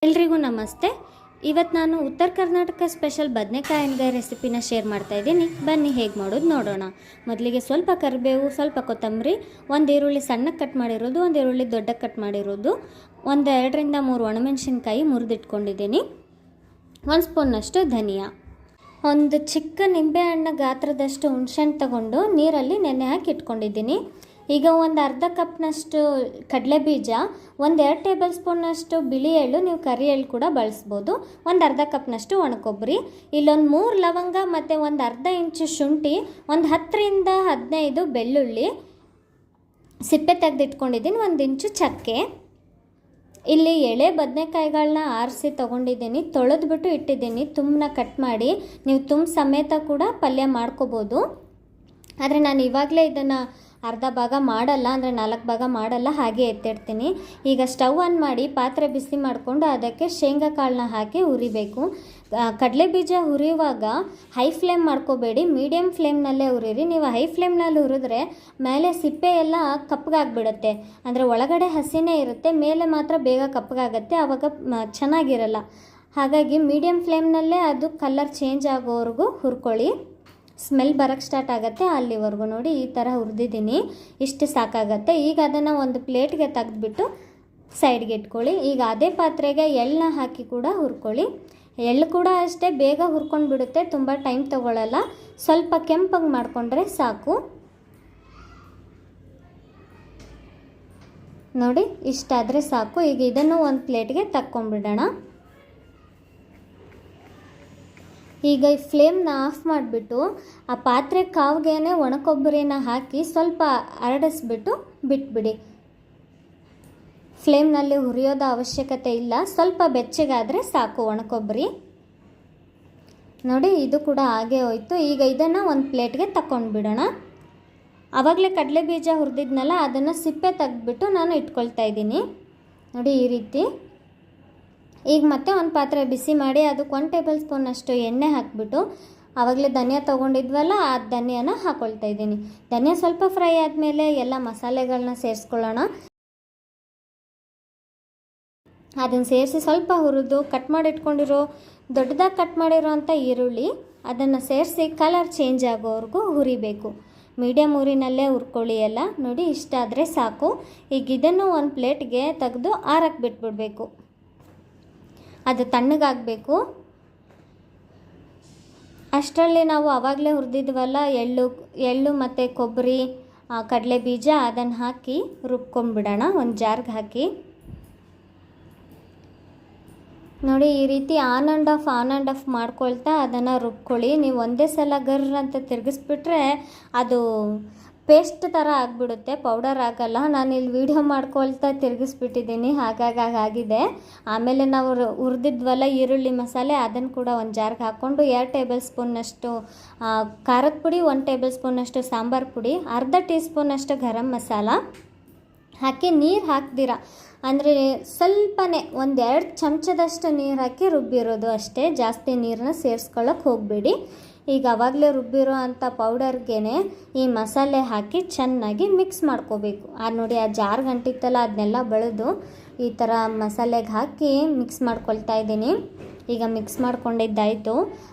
ಎಲ್ರಿಗೂ ನಮಸ್ತೆ. ಇವತ್ತು ನಾನು ಉತ್ತರ ಕರ್ನಾಟಕ ಸ್ಪೆಷಲ್ ಬದನೆಕಾಯಿ ಎಣ್ಗಾಯಿ ರೆಸಿಪಿನ ಶೇರ್ ಮಾಡ್ತಾ ಇದ್ದೀನಿ. ಬನ್ನಿ ಹೇಗೆ ಮಾಡೋದು ನೋಡೋಣ. ಮೊದಲಿಗೆ ಸ್ವಲ್ಪ ಕರಿಬೇವು, ಸ್ವಲ್ಪ ಕೊತ್ತಂಬರಿ, ಒಂದು ಈರುಳ್ಳಿ ಸಣ್ಣಕ್ಕೆ ಕಟ್ ಮಾಡಿರೋದು, ಒಂದು ಈರುಳ್ಳಿ ದೊಡ್ಡಕ್ಕೆ ಕಟ್ ಮಾಡಿರೋದು, ಒಂದು 2ರಿಂದ 3 ಒಣಮೆಣಸಿನ್ಕಾಯಿ ಮುರಿದಿಟ್ಕೊಂಡಿದ್ದೀನಿ, 1 ಸ್ಪೂನ್ನಷ್ಟು ಧನಿಯಾ, ಒಂದು ಚಿಕ್ಕ ನಿಂಬೆಹಣ್ಣು ಗಾತ್ರದಷ್ಟು ಹುಣಸೆಹಣ್ಣು ತಗೊಂಡು ನೀರಲ್ಲಿ ನೆನೆ ಹಾಕಿ ಇಟ್ಕೊಂಡಿದ್ದೀನಿ. ಈಗ ಒಂದು ಅರ್ಧ ಕಪ್ನಷ್ಟು ಕಡಲೆ ಬೀಜ, ಒಂದು 2 ಟೇಬಲ್ ಸ್ಪೂನ್ನಷ್ಟು ಬಿಳಿ ಎಳ್ಳು, ನೀವು ಕರಿ ಎಳ್ಳು ಕೂಡ ಬಳಸ್ಬೋದು, ಒಂದು ಅರ್ಧ ಕಪ್ನಷ್ಟು ಒಣಕೊಬ್ಬರಿ, ಇಲ್ಲೊಂದು 3 ಲವಂಗ ಮತ್ತು ಒಂದು ಅರ್ಧ ಇಂಚು ಶುಂಠಿ, ಒಂದು 10ರಿಂದ 15 ಬೆಳ್ಳುಳ್ಳಿ ಸಿಪ್ಪೆ ತೆಗೆದಿಟ್ಕೊಂಡಿದ್ದೀನಿ, 1 ಇಂಚು ಚಕ್ಕೆ. ಇಲ್ಲಿ ಎಳೆ ಬದನೆಕಾಯಿಗಳನ್ನ ಆರಿಸಿ ತೊಗೊಂಡಿದ್ದೀನಿ, ತೊಳೆದ್ಬಿಟ್ಟು ಇಟ್ಟಿದ್ದೀನಿ. ತುಂಬನ ಕಟ್ ಮಾಡಿ ನೀವು ತುಂಬ ಸಮೇತ ಕೂಡ ಪಲ್ಯ ಮಾಡ್ಕೋಬೋದು. ಆದರೆ ನಾನು ಇವಾಗಲೇ ಇದನ್ನು ಅರ್ಧ ಭಾಗ ಮಾಡಲ್ಲ, ಅಂದರೆ 4 ಭಾಗ ಮಾಡಲ್ಲ, ಹಾಗೆ ಎತ್ತಿಡ್ತೀನಿ. ಈಗ ಸ್ಟವ್ ಆನ್ ಮಾಡಿ ಪಾತ್ರೆ ಬಿಸಿ ಮಾಡಿಕೊಂಡು ಅದಕ್ಕೆ ಶೇಂಗಾ ಕಾಳನ್ನ ಹಾಕಿ ಹುರಿಬೇಕು. ಕಡಲೆ ಬೀಜ ಹುರಿಯುವಾಗ ಹೈ ಫ್ಲೇಮ್ ಮಾಡ್ಕೋಬೇಡಿ, ಮೀಡಿಯಮ್ ಫ್ಲೇಮ್ನಲ್ಲೇ ಹುರಿರಿ. ನೀವು ಹೈ ಫ್ಲೇಮ್ನಲ್ಲಿ ಹುರಿದ್ರೆ ಮೇಲೆ ಸಿಪ್ಪೆ ಎಲ್ಲ ಕಪ್ಪಗಾಗ್ಬಿಡುತ್ತೆ, ಅಂದರೆ ಒಳಗಡೆ ಹಸಿನೇ ಇರುತ್ತೆ, ಮೇಲೆ ಮಾತ್ರ ಬೇಗ ಕಪ್ಪಗಾಗತ್ತೆ, ಆವಾಗ ಚೆನ್ನಾಗಿರಲ್ಲ. ಹಾಗಾಗಿ ಮೀಡಿಯಮ್ ಫ್ಲೇಮ್ನಲ್ಲೇ ಅದು ಕಲರ್ ಚೇಂಜ್ ಆಗೋವರೆಗೂ ಹುರ್ಕೊಳ್ಳಿ. ಸ್ಮೆಲ್ ಬರೋಕ್ಕೆ ಸ್ಟಾರ್ಟ್ ಆಗುತ್ತೆ, ಅಲ್ಲಿವರೆಗೂ ನೋಡಿ ಈ ಥರ ಹುರಿದಿದ್ದೀನಿ, ಇಷ್ಟು ಸಾಕಾಗತ್ತೆ. ಈಗ ಅದನ್ನು ಒಂದು ಪ್ಲೇಟ್ಗೆ ತೆಗೆದುಬಿಟ್ಟು ಸೈಡ್ಗೆ ಇಟ್ಕೊಳ್ಳಿ. ಈಗ ಅದೇ ಪಾತ್ರೆಗೆ ಎಳ್ಳನ್ನ ಹಾಕಿ ಕೂಡ ಹುರ್ಕೊಳ್ಳಿ. ಎಳ್ಳು ಕೂಡ ಅಷ್ಟೇ ಬೇಗ ಹುರ್ಕೊಂಡು ಬಿಡುತ್ತೆ, ತುಂಬ ಟೈಮ್ ತೊಗೊಳ್ಳಲ್ಲ. ಸ್ವಲ್ಪ ಕೆಂಪಗೆ ಮಾಡಿಕೊಂಡ್ರೆ ಸಾಕು. ನೋಡಿ ಇಷ್ಟಾದರೆ ಸಾಕು. ಈಗ ಇದನ್ನು ಒಂದು ಪ್ಲೇಟ್ಗೆ ತಕ್ಕೊಂಡ್ಬಿಡೋಣ. ಈಗ ಈ ಫ್ಲೇಮ್ನ ಆಫ್ ಮಾಡಿಬಿಟ್ಟು ಆ ಪಾತ್ರೆ ಕಾವಿಗೆನೇ ಒಣಕೊಬ್ಬರಿನ ಹಾಕಿ ಸ್ವಲ್ಪ ಹರಡಿಸ್ಬಿಟ್ಟು ಬಿಟ್ಬಿಡಿ. ಫ್ಲೇಮ್ನಲ್ಲಿ ಹುರಿಯೋದ ಅವಶ್ಯಕತೆ ಇಲ್ಲ, ಸ್ವಲ್ಪ ಬೆಚ್ಚಗಾದರೆ ಸಾಕು ಒಣಕೊಬ್ಬರಿ. ನೋಡಿ ಇದು ಕೂಡ ಹಾಗೆ ಹೋಯ್ತು. ಈಗ ಇದನ್ನು ಒಂದು ಪ್ಲೇಟ್ಗೆ ತಗೊಂಡ್ಬಿಡೋಣ. ಆವಾಗಲೇ ಕಡಲೆ ಬೀಜ ಹುರಿದಿದ್ನಲ್ಲ, ಅದನ್ನು ಸಿಪ್ಪೆ ತೆಗೆದ್ಬಿಟ್ಟು ನಾನು ಇಟ್ಕೊಳ್ತಾ ಇದ್ದೀನಿ. ನೋಡಿ ಈ ರೀತಿ. ಈಗ ಮತ್ತೆ ಒಂದು ಪಾತ್ರೆ ಬಿಸಿ ಮಾಡಿ ಅದಕ್ಕೆ 1 ಟೇಬಲ್ ಸ್ಪೂನಷ್ಟು ಎಣ್ಣೆ ಹಾಕಿಬಿಟ್ಟು ಆವಾಗಲೇ ಧನಿಯಾ ತೊಗೊಂಡಿದ್ವಲ್ಲ, ಆ ಧನಿಯಾನ ಹಾಕ್ಕೊಳ್ತಾ ಇದ್ದೀನಿ. ಧನಿಯಾ ಸ್ವಲ್ಪ ಫ್ರೈ ಆದಮೇಲೆ ಎಲ್ಲ ಮಸಾಲೆಗಳನ್ನ ಸೇರಿಸ್ಕೊಳ್ಳೋಣ. ಅದನ್ನು ಸೇರಿಸಿ ಸ್ವಲ್ಪ ಹುರಿದು ಕಟ್ ಮಾಡಿ ಇಟ್ಕೊಂಡಿರೋ ದೊಡ್ಡದಾಗಿ ಕಟ್ ಮಾಡಿರೋ ಅಂಥ ಈರುಳ್ಳಿ ಅದನ್ನು ಸೇರಿಸಿ ಕಲರ್ ಚೇಂಜ್ ಆಗೋವರೆಗೂ ಹುರಿಬೇಕು. ಮೀಡಿಯಮ್ ಊರಿನಲ್ಲೇ ಹುರ್ಕೊಳ್ಳಿ ಎಲ್ಲ. ನೋಡಿ ಇಷ್ಟಾದರೆ ಸಾಕು. ಈಗ ಇದನ್ನು ಒಂದು ಪ್ಲೇಟ್ಗೆ ತೆಗೆದು ಆರಕ್ಕೆ ಬಿಟ್ಬಿಡಬೇಕು, ಅದು ತಣ್ಣಗಾಗಬೇಕು. ಅಷ್ಟರಲ್ಲಿ ನಾವು ಆವಾಗಲೇ ಹುರಿದಿದ್ವಲ್ಲ ಎಳ್ಳು ಮತ್ತು ಕೊಬ್ಬರಿ, ಕಡಲೆ ಬೀಜ, ಅದನ್ನು ಹಾಕಿ ರುಬ್ಕೊಂಡ್ಬಿಡೋಣ ಒಂದು ಜಾರ್ಗೆ ಹಾಕಿ. ನೋಡಿ ಈ ರೀತಿ ಆನ್ ಆ್ಯಂಡ್ ಆಫ್ ಮಾಡ್ಕೊಳ್ತಾ ಅದನ್ನು ರುಬ್ಕೊಳ್ಳಿ. ನೀವು ಒಂದೇ ಸಲ ಗರ್ರ್ ಅಂತ ತಿರುಗಿಸ್ಬಿಟ್ರೆ ಅದು ಪೇಸ್ಟ್ ಥರ ಆಗಿಬಿಡುತ್ತೆ, ಪೌಡರ್ ಆಗಲ್ಲ. ನಾನು ಇಲ್ಲಿ ವೀಡಿಯೋ ಮಾಡ್ಕೊಳ್ತಾ ತಿರುಗಿಸ್ಬಿಟ್ಟಿದ್ದೀನಿ, ಹಾಗಾಗಿದೆ. ಆಮೇಲೆ ನಾವು ಹುರಿದಿದ್ವಲ್ಲ ಈರುಳ್ಳಿ ಮಸಾಲೆ, ಅದನ್ನು ಕೂಡ ಒಂದು ಜಾರ್ಗೆ ಹಾಕ್ಕೊಂಡು 2 ಟೇಬಲ್ ಸ್ಪೂನ್ನಷ್ಟು ಖಾರದ ಪುಡಿ, 1 ಟೇಬಲ್ ಸ್ಪೂನಷ್ಟು ಸಾಂಬಾರು ಪುಡಿ, ಅರ್ಧ ಟೀ ಸ್ಪೂನಷ್ಟು ಗರಂ ಮಸಾಲ ಹಾಕಿ ನೀರು ಹಾಕ್ದಿರ, ಅಂದರೆ ಸ್ವಲ್ಪನೇ 1-2 ಚಮಚದಷ್ಟು ನೀರು ಹಾಕಿ ರುಬ್ಬಿರೋದು ಅಷ್ಟೇ, ಜಾಸ್ತಿ ನೀರನ್ನ ಸೇರಿಸ್ಕೊಳ್ಳೋಕೆ ಹೋಗಬೇಡಿ. ಈಗ ಆವಾಗಲೇ ರುಬ್ಬಿರೋ ಅಂಥ ಪೌಡರ್ಗೆ ಈ ಮಸಾಲೆ ಹಾಕಿ ಚೆನ್ನಾಗಿ ಮಿಕ್ಸ್ ಮಾಡ್ಕೋಬೇಕು. ನೋಡಿ ಆ ಜಾರ್ ಗಂಟಿತ್ತಲ್ಲ, ಅದನ್ನೆಲ್ಲ ಬಳಿದು ಈ ಥರ ಮಸಾಲೆಗೆ ಹಾಕಿ ಮಿಕ್ಸ್ ಮಾಡ್ಕೊಳ್ತಾ ಇದ್ದೀನಿ. ಈಗ ಮಿಕ್ಸ್ ಮಾಡ್ಕೊಂಡಿದ್ದಾಯಿತು.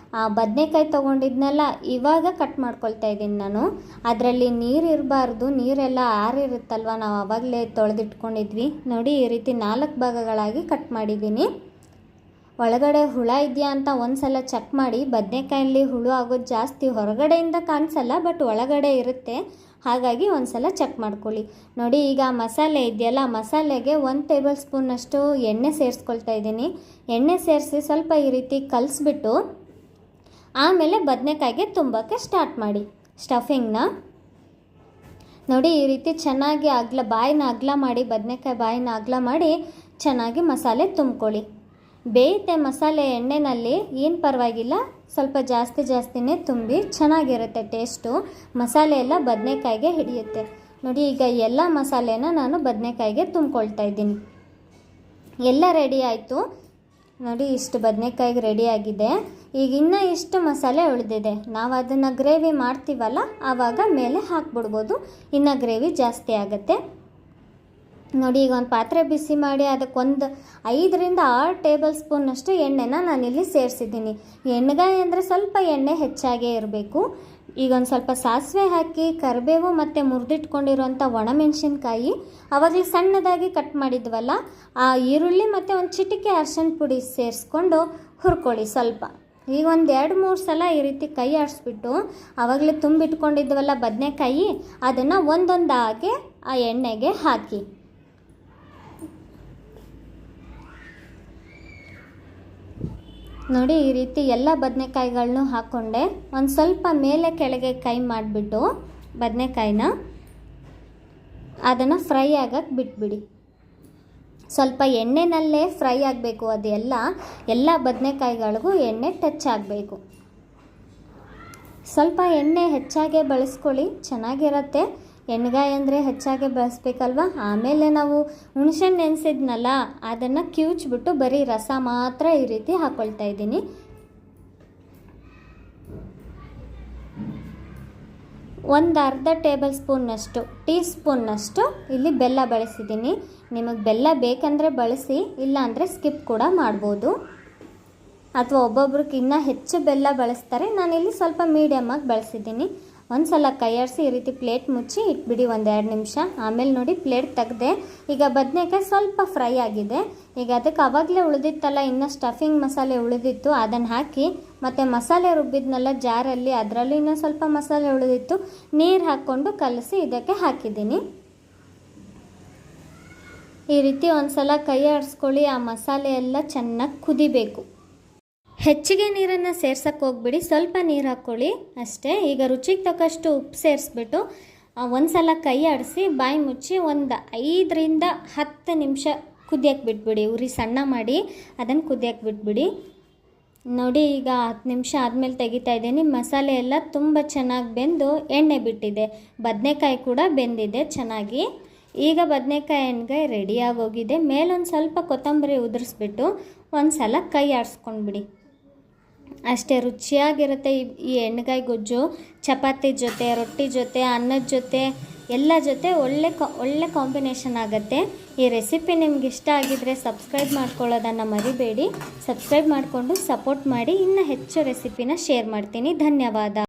ಬದನೆಕಾಯಿ ತೊಗೊಂಡಿದ್ನೆಲ್ಲ ಇವಾಗ ಕಟ್ ಮಾಡ್ಕೊಳ್ತಾ ಇದ್ದೀನಿ ನಾನು. ಅದರಲ್ಲಿ ನೀರು ಇರಬಾರ್ದು, ನೀರೆಲ್ಲ ಆರಿರುತ್ತಲ್ವ, ನಾವು ಆವಾಗಲೇ ತೊಳೆದಿಟ್ಕೊಂಡಿದ್ವಿ. ನೋಡಿ ಈ ರೀತಿ 4 ಭಾಗಗಳಾಗಿ ಕಟ್ ಮಾಡಿದ್ದೀನಿ. ಒಳಗಡೆ ಹುಳ ಇದೆಯಾ ಅಂತ ಒಂದು ಸಲ ಚೆಕ್ ಮಾಡಿ. ಬದನೆಕಾಯಲ್ಲಿ ಹುಳು ಆಗೋದು ಜಾಸ್ತಿ ಹೊರಗಡೆಯಿಂದ ಕಾಣಿಸಲ್ಲ, ಬಟ್ ಒಳಗಡೆ ಇರುತ್ತೆ, ಹಾಗಾಗಿ ಒಂದು ಸಲ ಚೆಕ್ ಮಾಡ್ಕೊಳ್ಳಿ. ನೋಡಿ ಈಗ ಮಸಾಲೆ ಇದೆಯಲ್ಲ, ಮಸಾಲೆಗೆ 1 ಟೇಬಲ್ ಸ್ಪೂನಷ್ಟು ಎಣ್ಣೆ ಸೇರಿಸ್ಕೊಳ್ತಾ ಇದ್ದೀನಿ. ಎಣ್ಣೆ ಸೇರಿಸಿ ಸ್ವಲ್ಪ ಈ ರೀತಿ ಕಲಿಸ್ಬಿಟ್ಟು ಆಮೇಲೆ ಬದನೆಕಾಯಿಗೆ ತುಂಬಕ್ಕೆ ಸ್ಟಾರ್ಟ್ ಮಾಡಿ ಸ್ಟಫಿಂಗ್ನ. ನೋಡಿ ಈ ರೀತಿ ಚೆನ್ನಾಗಿ ಬಾಯಿನ ಅಗಲ ಮಾಡಿ, ಬದನೆಕಾಯಿ ಬಾಯಿನ ಅಗಲ ಮಾಡಿ ಚೆನ್ನಾಗಿ ಮಸಾಲೆ ತುಂಬ್ಕೊಳ್ಳಿ. ಬೇಯುತ್ತೆ ಮಸಾಲೆ ಎಣ್ಣೆಯಲ್ಲಿ, ಏನು ಪರವಾಗಿಲ್ಲ, ಸ್ವಲ್ಪ ಜಾಸ್ತಿನೇ ತುಂಬಿ ಚೆನ್ನಾಗಿರುತ್ತೆ ಟೇಸ್ಟು. ಮಸಾಲೆ ಎಲ್ಲ ಬದನೆಕಾಯಿಗೆ ಹಿಡಿಯುತ್ತೆ. ನೋಡಿ ಈಗ ಎಲ್ಲ ಮಸಾಲೆನ ನಾನು ಬದನೆಕಾಯಿಗೆ ತುಂಬ್ಕೊಳ್ತಾ ಇದ್ದೀನಿ. ಎಲ್ಲ ರೆಡಿ ಆಯಿತು. ನೋಡಿ ಇಷ್ಟು ಬದನೆಕಾಯಿಗೆ ರೆಡಿಯಾಗಿದೆ. ಈಗ ಇನ್ನೂ ಇಷ್ಟು ಮಸಾಲೆ ಉಳಿದಿದೆ. ನಾವು ಅದನ್ನು ಗ್ರೇವಿ ಮಾಡ್ತೀವಲ್ಲ, ಆವಾಗ ಮೇಲೆ ಹಾಕ್ಬಿಡ್ಬೋದು, ಇನ್ನು ಗ್ರೇವಿ ಜಾಸ್ತಿ ಆಗುತ್ತೆ. ನೋಡಿ ಈಗ ಒಂದು ಪಾತ್ರೆ ಬಿಸಿ ಮಾಡಿ ಅದಕ್ಕೊಂದು 5-6 ಟೇಬಲ್ ಸ್ಪೂನಷ್ಟು ಎಣ್ಣೆನ ನಾನಿಲ್ಲಿ ಸೇರಿಸಿದ್ದೀನಿ. ಎಣ್ಣೆಗಾಯಿ ಅಂದರೆ ಸ್ವಲ್ಪ ಎಣ್ಣೆ ಹೆಚ್ಚಾಗೇ ಇರಬೇಕು. ಈಗ ಒಂದು ಸ್ವಲ್ಪ ಸಾಸಿವೆ ಹಾಕಿ ಕರಿಬೇವು ಮತ್ತು ಮುರಿದಿಟ್ಕೊಂಡಿರುವಂಥ ಒಣಮೆಣಸಿನ್ಕಾಯಿ, ಆವಾಗಲೇ ಸಣ್ಣದಾಗಿ ಕಟ್ ಮಾಡಿದ್ವಲ್ಲ ಆ ಈರುಳ್ಳಿ ಮತ್ತು ಒಂದು ಚಿಟಿಕೆ ಅರಿಶಿನ ಪುಡಿ ಸೇರಿಸ್ಕೊಂಡು ಹುರ್ಕೊಳ್ಳಿ ಸ್ವಲ್ಪ. ಈಗ ಒಂದು 2-3 ಸಲ ಈ ರೀತಿ ಕೈ ಆಡಿಸ್ಬಿಟ್ಟು ಆವಾಗಲೇ ತುಂಬಿಟ್ಕೊಂಡಿದ್ವಲ್ಲ ಬದನೆಕಾಯಿ, ಅದನ್ನು ಒಂದೊಂದಾಗಿ ಆ ಎಣ್ಣೆಗೆ ಹಾಕಿ. ನೋಡಿ ಈ ರೀತಿ ಎಲ್ಲ ಬದನೆಕಾಯಿಗಳನ್ನೂ ಹಾಕ್ಕೊಂಡೆ ಒಂದು ಸ್ವಲ್ಪ ಮೇಲೆ ಕೆಳಗೆ ಕೈ ಮಾಡಿಬಿಟ್ಟು ಬದನೆಕಾಯಿನ ಅದನ್ನು ಫ್ರೈ ಆಗಕ್ಕೆ ಬಿಟ್ಬಿಡಿ. ಸ್ವಲ್ಪ ಎಣ್ಣೆನಲ್ಲೇ ಫ್ರೈ ಆಗಬೇಕು, ಅದು ಎಲ್ಲ ಬದನೆಕಾಯಿಗಳಿಗೂ ಎಣ್ಣೆ ಟಚ್ ಆಗಬೇಕು. ಸ್ವಲ್ಪ ಎಣ್ಣೆ ಹೆಚ್ಚಾಗೆ ಬಳಸ್ಕೊಳ್ಳಿ, ಚೆನ್ನಾಗಿರುತ್ತೆ. ಎಣ್ಣೆಗಾಯಿ ಅಂದರೆ ಹೆಚ್ಚಾಗೆ ಬಳಸ್ಬೇಕಲ್ವ. ಆಮೇಲೆ ನಾವು ಹುಣಸೆಹಣ್ಣು ನೆನೆಸಿದ್ನಲ್ಲ ಅದನ್ನು ಕಿವುಚ್ಬಿಟ್ಟು ಬರೀ ರಸ ಮಾತ್ರ ಈ ರೀತಿ ಹಾಕ್ಕೊಳ್ತಾ ಇದ್ದೀನಿ. ಒಂದು ಅರ್ಧ ಟೇಬಲ್ ಸ್ಪೂನ್ನಷ್ಟು ಟೀ ಸ್ಪೂನ್ನಷ್ಟು ಇಲ್ಲಿ ಬೆಲ್ಲ ಬಳಸಿದ್ದೀನಿ. ನಿಮಗೆ ಬೆಲ್ಲ ಬೇಕಂದರೆ ಬಳಸಿ, ಇಲ್ಲ ಅಂದರೆ ಸ್ಕಿಪ್ ಕೂಡ ಮಾಡ್ಬೋದು. ಅಥವಾ ಒಬ್ಬೊಬ್ರಿಗೆ ಇನ್ನೂ ಹೆಚ್ಚು ಬೆಲ್ಲ ಬಳಸ್ತಾರೆ, ನಾನಿಲ್ಲಿ ಸ್ವಲ್ಪ ಮೀಡಿಯಮ್ಮಾಗಿ ಬಳಸಿದ್ದೀನಿ. ಒಂದು ಸಲ ಕೈ ಆಡಿಸಿ ಈ ರೀತಿ ಪ್ಲೇಟ್ ಮುಚ್ಚಿ ಇಟ್ಬಿಡಿ 1-2 ನಿಮಿಷ. ಆಮೇಲೆ ನೋಡಿ ಪ್ಲೇಟ್ ತೆಗೆದೆ. ಈಗ ಬದನೆಕಾಯಿ ಸ್ವಲ್ಪ ಫ್ರೈ ಆಗಿದೆ. ಈಗ ಅದಕ್ಕೆ ಆವಾಗಲೇ ಉಳಿದಿತ್ತಲ್ಲ ಇನ್ನೂ ಸ್ಟಫಿಂಗ್ ಮಸಾಲೆ ಉಳಿದಿತ್ತು, ಅದನ್ನು ಹಾಕಿ ಮತ್ತು ಮಸಾಲೆ ರುಬ್ಬಿದ್ನೆಲ್ಲ ಜಾರಲ್ಲಿ, ಅದರಲ್ಲೂ ಇನ್ನೂ ಸ್ವಲ್ಪ ಮಸಾಲೆ ಉಳಿದಿತ್ತು, ನೀರು ಹಾಕ್ಕೊಂಡು ಕಲಸಿ ಇದಕ್ಕೆ ಹಾಕಿದ್ದೀನಿ. ಈ ರೀತಿ ಒಂದು ಸಲ ಕೈ ಆಡಿಸ್ಕೊಳ್ಳಿ. ಆ ಮಸಾಲೆ ಎಲ್ಲ ಚೆನ್ನಾಗಿ ಕುದಿಬೇಕು. ಹೆಚ್ಚಿಗೆ ನೀರನ್ನು ಸೇರ್ಸಕ್ಕೆ ಹೋಗ್ಬಿಡಿ, ಸ್ವಲ್ಪ ನೀರು ಹಾಕ್ಕೊಳ್ಳಿ ಅಷ್ಟೇ. ಈಗ ರುಚಿಗೆ ತಕ್ಕಷ್ಟು ಉಪ್ಪು ಸೇರಿಸ್ಬಿಟ್ಟು ಒಂದು ಸಲ ಕೈ ಆಡಿಸಿ ಬಾಯಿ ಮುಚ್ಚಿ ಒಂದು 5-10 ನಿಮಿಷ ಕುದಿಯಕ್ಕೆ ಬಿಟ್ಬಿಡಿ. ಉರಿ ಸಣ್ಣ ಮಾಡಿ ಅದನ್ನು ಕುದಿಯಕ್ಕೆ ಬಿಟ್ಬಿಡಿ. ನೋಡಿ ಈಗ 10 ನಿಮಿಷ ಆದಮೇಲೆ ತೆಗಿತಾ ಇದ್ದೀನಿ. ಮಸಾಲೆ ಎಲ್ಲ ತುಂಬ ಚೆನ್ನಾಗಿ ಬೆಂದು ಎಣ್ಣೆ ಬಿಟ್ಟಿದೆ, ಬದನೆಕಾಯಿ ಕೂಡ ಬೆಂದಿದೆ ಚೆನ್ನಾಗಿ. ಈಗ ಬದನೆಕಾಯಿ ಎಣ್ಣೆಗಾಯಿ ರೆಡಿಯಾಗೋಗಿದೆ. ಮೇಲೊಂದು ಸ್ವಲ್ಪ ಕೊತ್ತಂಬರಿ ಉದುರಿಸ್ಬಿಟ್ಟು ಒಂದು ಸಲ ಕೈ ಆಡಿಸ್ಕೊಂಡ್ಬಿಡಿ. ಅಷ್ಟೇ, ರುಚಿಯಾಗಿರುತ್ತೆ ಈ ಎಣ್ಣೆಗಾಯಿ ಗೊಜ್ಜು. ಚಪಾತಿ ಜೊತೆ, ರೊಟ್ಟಿ ಜೊತೆ, ಅನ್ನದ ಜೊತೆ, ಎಲ್ಲ ಜೊತೆ ಒಳ್ಳೆ ಕಾಂಬಿನೇಷನ್ ಆಗುತ್ತೆ. ಈ ರೆಸಿಪಿ ನಿಮ್ಗೆ ಇಷ್ಟ ಆಗಿದ್ದರೆ ಸಬ್ಸ್ಕ್ರೈಬ್ ಮಾಡ್ಕೊಳ್ಳೋದನ್ನು ಮರಿಬೇಡಿ. ಸಬ್ಸ್ಕ್ರೈಬ್ ಮಾಡಿಕೊಂಡು ಸಪೋರ್ಟ್ ಮಾಡಿ. ಇನ್ನೂ ಹೆಚ್ಚು ರೆಸಿಪಿನ ಶೇರ್ ಮಾಡ್ತೀನಿ. ಧನ್ಯವಾದ.